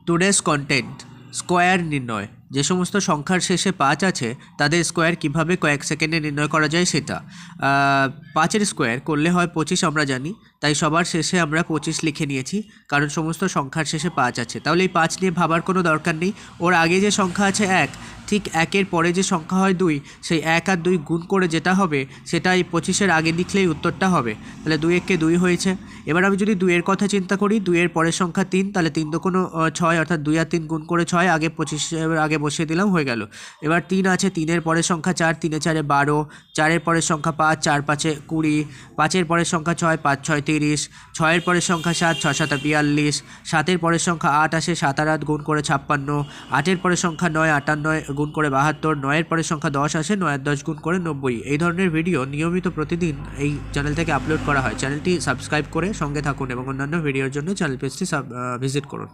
Today's content square নির্ণয়। যে সমস্ত সংখ্যার শেষে 5 আছে তাদের স্কোয়ার কিভাবে কয়েক সেকেন্ডে নির্ণয় করা যায় সেটা। 5-এর স্কোয়ার করলে হয় 25, আমরা জানি, তাই সবার শেষে আমরা 25 লিখে নিয়েছি, কারণ সমস্ত সংখ্যার শেষে 5 আছে। তাহলে এই 5 নিয়ে ভাবার কোনো দরকার নেই। ওর আগে যে সংখ্যা আছে 1, ঠিক 1-এর পরে যে সংখ্যা হয় 2, সেই 1 আর 2 গুণ করে যেটা হবে সেটা এই 25-এর আগে লিখলেই উত্তরটা হবে। তাহলে 2-1-কে 2 হয়েছে। এবার আমি যদি 2-এর কথা চিন্তা করি, 2-এর পরের সংখ্যা 3, তাহলে 3 তো কোনো 6, অর্থাৎ 2 আর 3 গুণ করে 6, আগে 25 আগে বসিয়ে দিলাম, হয়ে গেল। এবার 3 আছে, 3-এর পরের সংখ্যা 4, 3-এ 4-এ 12, 4-এর পরের সংখ্যা 5, 4 5-এ 20, 5-এর পরের সংখ্যা 6, 5 6 30, 6-এর পরের সংখ্যা 7, 6 7 42, 7-এর পরের সংখ্যা 8 আসে, 7 আর 8 গুণ করে 56, 8-এর পরের সংখ্যা 9, 8 আর 9 গুণ করে 72, 9-এর পরের সংখ্যা 10 আসে, 9 আর 10 গুণ করে 90। এই ধরনের ভিডিও নিয়মিত প্রতিদিন এই চ্যানেল থেকে আপলোড করা হয়। চ্যানেলটি সাবস্ক্রাইব করে সঙ্গে থাকুন এবং অন্যান্য ভিডিওর জন্য চ্যানেল পেজটি ভিজিট করুন।